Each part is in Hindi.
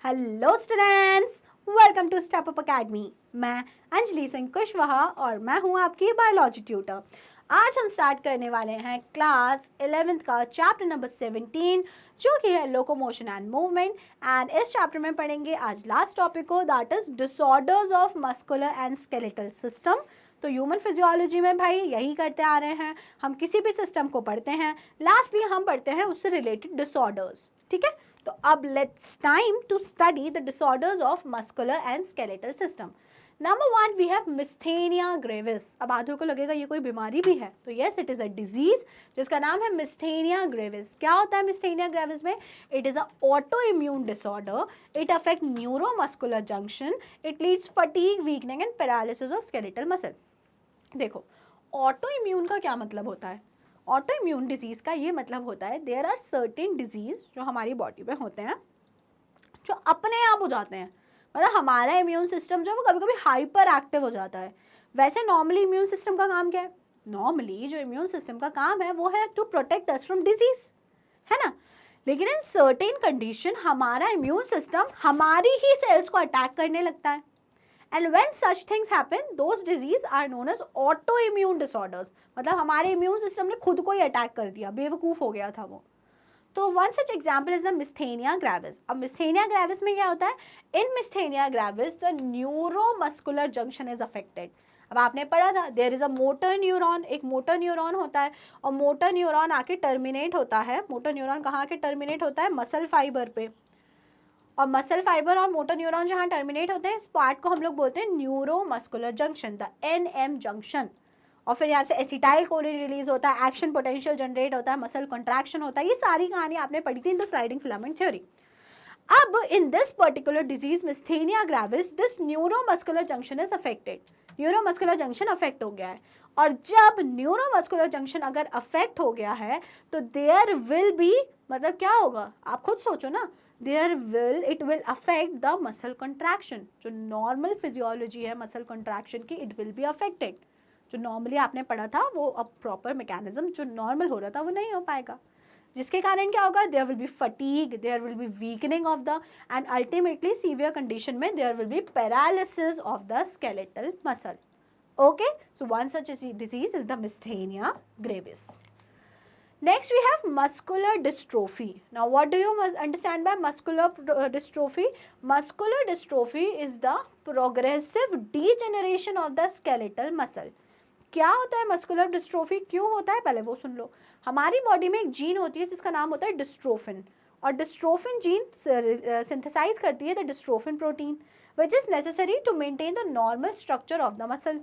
Hello students, welcome to Step Up Academy. मैं अंजलि सिंह कुशवाहा और मैं हूं आपकी बायोलॉजी ट्यूटर। आज हम स्टार्ट करने वाले हैं क्लास 11th का चैप्टर नंबर 17 जो कि है लोकोमोशन एंड मूवमेंट। एंड इस चैप्टर में पढ़ेंगे आज लास्ट टॉपिक को, that is disorders of muscular and skeletal system. तो ह्यूमन फिजियोलॉजी में भाई यही करते आ रहे हैं, हम किसी भी सिस्टम को पढ़ते हैं, लास्टली हम पढ़ते हैं उससे रिलेटेड डिसऑर्डर्स। ठीक है, तो अब let's time to study the disorders of muscular and skeletal system. Number 1 we have myasthenia gravis. अब आधों को लगेगा ये कोई बीमारी भी है, तो yes it is a disease जिसका नाम है मिस्थेनिया ग्रेविस। क्या होता है मिस्थेनिया ग्रेविस में? It is a auto immune disorder, it affect neuromuscular junction, it leads fatigue, weakening and paralysis of skeletal muscle. देखो, ऑटो इम्यून का क्या मतलब होता है? ऑटो इम्यून डिजीज़ का ये मतलब होता है देयर आर सर्टेन डिजीज़ जो हमारी बॉडी में होते हैं जो अपने आप हो जाते हैं। मतलब हमारा इम्यून सिस्टम जो है वो कभी कभी हाइपर एक्टिव हो जाता है। वैसे नॉर्मली इम्यून सिस्टम का काम क्या है? नॉर्मली जो इम्यून सिस्टम का काम है वो है to protect us from disease, है ना। लेकिन इन सर्टेन कंडीशन हमारा इम्यून सिस्टम हमारी ही सेल्स को अटैक करने लगता है। And when such things happen, those disease are known as autoimmune disorders। मतलब हमारे इम्यून सिस्टम ने खुद को ही अटैक कर दिया, बेवकूफ़ हो गया था वो। तो one such example is the myasthenia gravis. अब मिस्थेनिया ग्रेविस में क्या होता है? In myasthenia gravis the neuromuscular junction is affected. अब आपने पढ़ा था there is a motor neuron, एक मोटर न्यूरॉन होता है और मोटर न्यूरॉन आके टर्मिनेट होता है। मोटर न्यूरॉन कहाँ आके टर्मिनेट होता है? मसल फाइबर पे। और मसल फाइबर और मोटर न्यूरॉन जहाँ टर्मिनेट होते हैं इस पार्ट को हम लोग बोलते हैं neuromuscular junction, the NM junction. और फिर यहाँ से एसिटाइल कोलिन रिलीज होता है, एक्शन पोटेंशियल जनरेट होता है, मसल कंट्रैक्शन होता है। ये सारी कहानी आपने पढ़ी थी in the sliding filament theory. अब in this particular disease myasthenia gravis this neuromuscular junction is affected. Neuromuscular junction affect हो गया है और जब न्यूरोमस्कुलर जंक्शन अगर अफेक्ट हो गया है तो देयर विल बी, मतलब क्या होगा आप खुद सोचो ना, it will affect the muscle contraction। जो नॉर्मल फिजियोलॉजी है मसल कंट्रैक्शन की, इट विल बी अफेक्टेड। जो नॉर्मली आपने पढ़ा था वो अब प्रॉपर मैकेनिज्म जो नॉर्मल हो रहा था वो नहीं हो पाएगा, जिसके कारण क्या होगा? There will be fatigue, there will be weakening of the and ultimately severe condition में there will be paralysis of the skeletal muscle. Okay, so one such disease is the myasthenia gravis. Next we have muscular dystrophy. Now what do you understand by muscular dystrophy? Muscular dystrophy is the progressive degeneration of the skeletal muscle. क्या होता है मस्कुलर डिस्ट्रोफी, क्यों होता है पहले वो सुन लो। हमारी बॉडी में एक जीन होती है जिसका नाम होता है डिस्ट्रोफिन, और डिस्ट्रोफिन जीन सिंथेसाइज करती है the dystrophin protein which is necessary to maintain the normal structure of the muscle.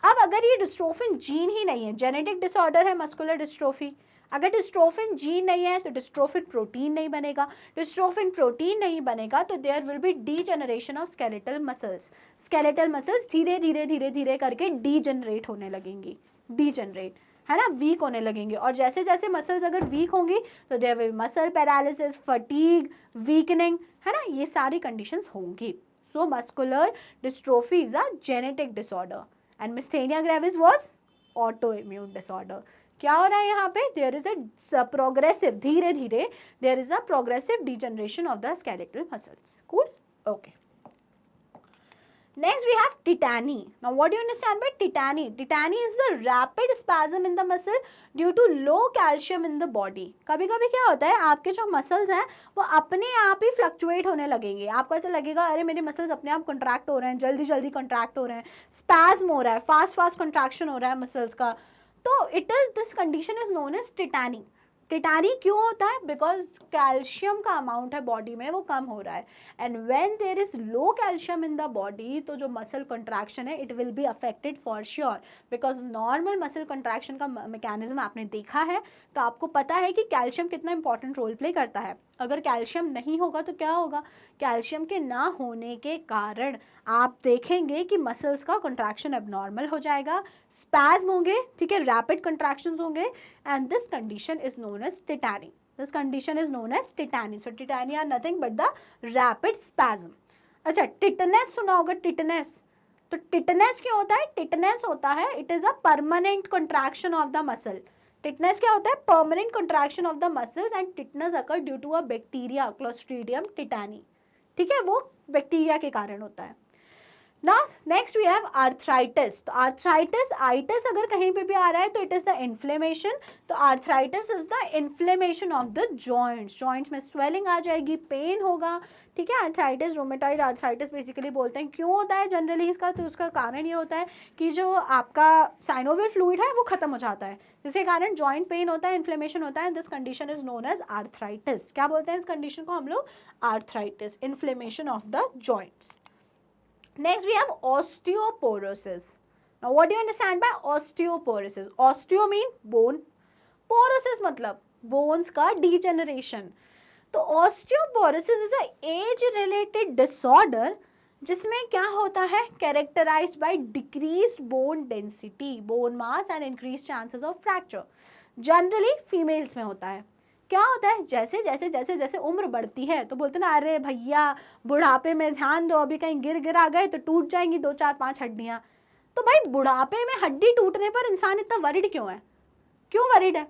अब अगर ये डिस्ट्रोफिन जीन ही नहीं है, जेनेटिक डिसऑर्डर है मस्कुलर डिस्ट्रोफी, अगर डिस्ट्रोफिन जीन नहीं है तो डिस्ट्रोफिन प्रोटीन नहीं बनेगा, डिस्ट्रोफिन प्रोटीन नहीं बनेगा तो there will be degeneration of skeletal muscles. Skeletal muscles धीरे धीरे धीरे धीरे करके डीजेनरेट होने लगेंगी, डीजेनरेट है ना, वीक होने लगेंगे। और जैसे जैसे मसल्स अगर वीक होंगी तो there will muscle paralysis, fatigue, weakening, है ना, ये सारी कंडीशंस होंगी। So muscular dystrophy is a genetic disorder and myasthenia gravis was autoimmune disorder. क्या हो रहा है यहाँ पे? देयर इज अ प्रोग्रेसिव, धीरे धीरे there is a progressive degeneration of the skeletal muscles. Cool, okay. Next we have tetany. Now what do you understand by tetany? Tetany is the rapid spasm in the muscle due to low calcium in the body. कभी कभी क्या होता है आपके जो मसल्स हैं वो अपने आप ही फ्लक्चुएट होने लगेंगे। आपको ऐसा लगेगा अरे मेरे मसल्स अपने आप कंट्रैक्ट हो रहे हैं, जल्दी जल्दी कंट्रैक्ट हो रहे हैं, स्पैज्म हो रहा है, फास्ट फास्ट कंट्रैक्शन हो रहा है मसल्स का। तो it is this condition is known as tetany. Tetany क्यों होता है? बिकॉज कैल्शियम का अमाउंट है बॉडी में वो कम हो रहा है, and when there is low calcium in the body तो जो मसल कंट्रैक्शन है it will be affected for sure, because normal muscle contraction का मैकेनिज्म आपने देखा है तो आपको पता है कि कैल्शियम कितना इंपॉर्टेंट रोल प्ले करता है। अगर कैल्शियम नहीं होगा तो क्या होगा? कैल्शियम के ना होने के कारण आप देखेंगे कि मसल्स का कंट्रैक्शन एबनॉर्मल हो जाएगा, स्पैज्म होंगे, ठीक है, रैपिड कंट्रैक्शंस होंगे, and this condition is known as tetany. This condition is known as tetany. So tetany are nothing but the rapid spasm. अच्छा, टिटनेस सुना होगा, टिटनेस। तो टिटनेस क्यों होता है? टिटनेस होता है it is a permanent contraction of the muscle. Tetanus क्या होता है? Permanent contraction of the muscles, and tetanus occur due to a bacteria Clostridium tetani. ठीक है, वो बैक्टीरिया के कारण होता है। Now next we have arthritis. तो आर्थराइटिस, आइटिस अगर कहीं पे भी आ रहा है तो इट इज द इन्फ्लेमेशन। तो arthritis is the inflammation of the joints, joints में स्वेलिंग आ जाएगी, पेन होगा, ठीक है। आर्थराइटिस, रोमेटॉइड आर्थराइटिस बेसिकली बोलते हैं। क्यों होता है जनरली इसका, तो उसका कारण ये होता है कि जो आपका साइनोवियल फ्लूइड है वो खत्म हो जाता है, जिसके कारण जॉइंट पेन होता है, इन्फ्लेमेशन होता है। This condition is known as arthritis. क्या बोलते हैं इस कंडीशन को हम लोग? Arthritis, inflammation of the joints. Next we have osteoporosis. Now what do you understand by osteoporosis? Osteo mean bone, porosis मतलब bones का degeneration. तो osteoporosis is a age related disorder जिसमें क्या होता है? Characterized by decreased bone density, bone mass and increased chances of fracture. Generally females में होता है। क्या होता है? जैसे जैसे जैसे जैसे उम्र बढ़ती है तो बोलते ना, अरे भैया बुढ़ापे में ध्यान दो, अभी कहीं गिर आ गए तो टूट जाएंगी 2 4 5 हड्डियां। तो भाई बुढ़ापे में हड्डी टूटने पर इंसान इतना वरिड क्यों है? क्यों वरिड है?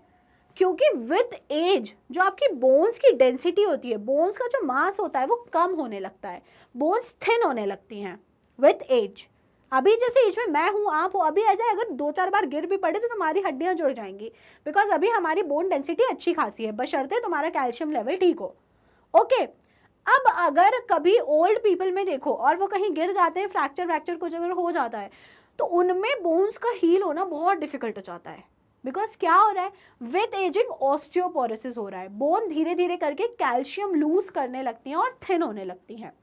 क्योंकि विद एज जो आपकी बोन्स की डेंसिटी होती है, बोन्स का जो मास होता है वो कम होने लगता है, बोन्स थिन होने लगती हैं विद एज। अभी जैसे एज में मैं हूँ, आप हो, अभी ऐसे अगर 2 4 बार गिर भी पड़े तो तुम्हारी हड्डियां जुड़ जाएंगी, बिकॉज अभी हमारी बोन डेंसिटी अच्छी खासी है, बशर्ते तुम्हारा कैल्शियम लेवल ठीक हो। ओके, अब अगर कभी ओल्ड पीपल में देखो और वो कहीं गिर जाते हैं, फ्रैक्चर कुछ अगर हो जाता है तो उनमें बोन्स का हील होना बहुत डिफिकल्ट हो जाता है। बिकॉज क्या हो रहा है? विद एजिंग ऑस्टियोपोरोसिस हो रहा है, बोन धीरे धीरे करके कैल्शियम लूज करने लगती हैं और थिन होने लगती हैं।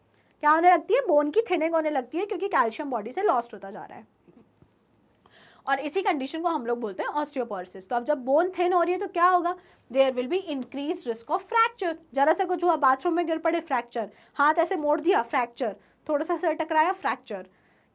क्या होने लगती है? बोन की थिनिंग होने लगती है, क्योंकि कैल्शियम बॉडी से लॉस्ट होता जा रहा है, और इसी कंडीशन को हम लोग बोलते हैं ऑस्टियोपोरोसिस। तो अब जब बोन थिन हो रही है तो क्या होगा? There will be increase risk of fracture. जरा सा कुछ हुआ, बाथरूम में गिर पड़े, फ्रैक्चर, हाथ ऐसे मोड़ दिया, फ्रैक्चर, थोड़ा सा सर टकराया, फ्रैक्चर,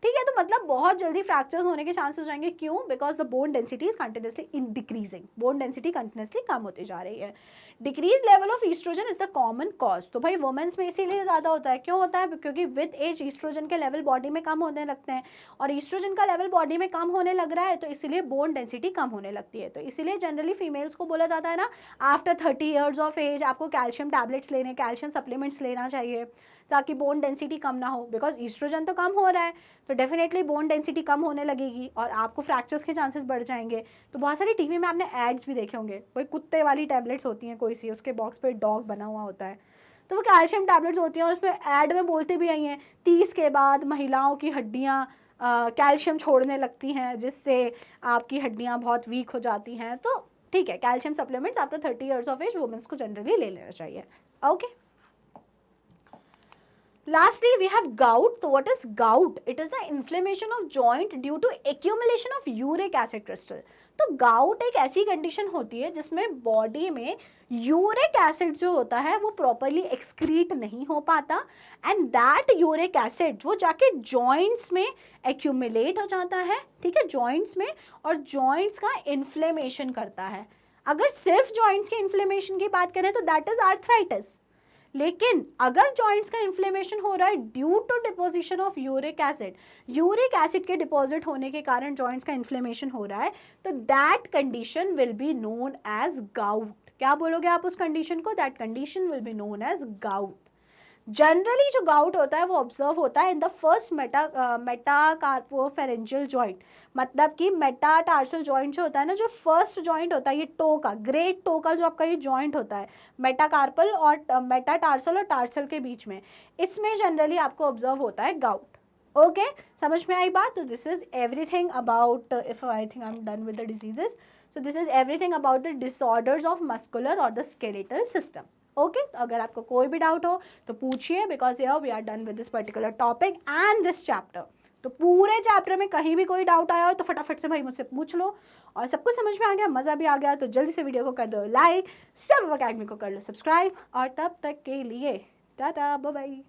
ठीक है। तो मतलब बहुत जल्दी फ्रैक्चर्स होने के चांसेस हो जाएंगे। क्यों? Because the bone density is continuously in decreasing, bone density continuously कम होती जा रही है। Decrease level of oestrogen is the common cause. तो भाई वुमेन्स में इसीलिए ज़्यादा होता है। क्यों होता है? क्योंकि विद एज ईस्ट्रोजन के लेवल बॉडी में कम होने लगते हैं, और ईस्ट्रोजन का लेवल बॉडी में कम होने लग रहा है तो इसीलिए बोन डेंसिटी कम होने लगती है। तो इसीलिए जनरली फीमेल्स को बोला जाता है ना, आफ्टर 30 ईयर्स ऑफ एज आपको कैल्शियम टैबलेट्स लेने, कैल्शियम सप्लीमेंट्स लेना चाहिए ताकि बोन डेंसिटी कम ना हो। बिकॉज ईस्ट्रोजन तो कम हो रहा है तो डेफिनेटली बोन डेंसिटी कम होने लगेगी और आपको फ्रैक्चर्स के चांसेस बढ़ जाएंगे। तो बहुत सारी टीवी में आपने एड्स भी देखे होंगे, कोई कुत्ते वाली टैबलेट्स होती हैं कोई सी, उसके बॉक्स पे डॉग बना हुआ होता है, तो वो कैल्शियम टैबलेट्स होती हैं, और उसमें ऐड में बोलते भी आई हैं 30 के बाद महिलाओं की हड्डियाँ कैल्शियम छोड़ने लगती हैं, जिससे आपकी हड्डियाँ बहुत वीक हो जाती हैं। तो ठीक है, calcium supplements after 30 years of age womens को जनरली ले लेना चाहिए। Okay, lastly we have gout. So what is gout? It is the inflammation of joint due to accumulation of uric acid crystal. तो gout एक ऐसी कंडीशन होती है जिसमें बॉडी में यूरिक एसिड जो होता है वो प्रॉपरली एक्सक्रीट नहीं हो पाता, एंड दैट यूरिक एसिड वो जाके जॉइंट्स में एक्यूमुलेट हो जाता है, ठीक है, जॉइंट्स में, और जॉइंट्स का इन्फ्लेमेशन करता है। अगर सिर्फ जॉइंट्स के इन्फ्लेमेशन की बात करें तो दैट इज आर्थराइटिस, लेकिन अगर जॉइंट्स का इन्फ्लेमेशन हो रहा है due to deposition of uric acid के डिपॉजिट होने के कारण जॉइंट्स का इन्फ्लेमेशन हो रहा है, तो that condition will be known as gout. क्या बोलोगे आप उस कंडीशन को? That condition will be known as gout. Generally जो गाउट होता है वो ऑब्जर्व होता है in the first metacarpophalangeal joint, मतलब कि मेटाटार्सल जॉइंट जो होता है ना, जो फर्स्ट जॉइंट होता है ये टो का, ग्रेट टो का जो आपका ये जॉइंट होता है मेटाकार्पल और मेटाटार्सल और टार्सल के बीच में, इसमें जनरली आपको ऑब्जर्व होता है गाउट। ओके, समझ में आई बात? तो this is everything about, if I think I am done with the diseases, so this is everything about the disorders of muscular और द स्केलेटल सिस्टम। ओके, अगर आपको कोई भी डाउट हो तो पूछिए, because here we are done with this particular topic and this chapter. तो पूरे चैप्टर में कहीं भी कोई डाउट आया हो तो फटाफट से भाई मुझसे पूछ लो, और सबको समझ में आ गया, मज़ा भी आ गया, तो जल्दी से वीडियो को कर दो लाइक, स्टेप अप अकेडमी को कर लो सब्सक्राइब, और तब तक के लिए टाटा, बाय बाय।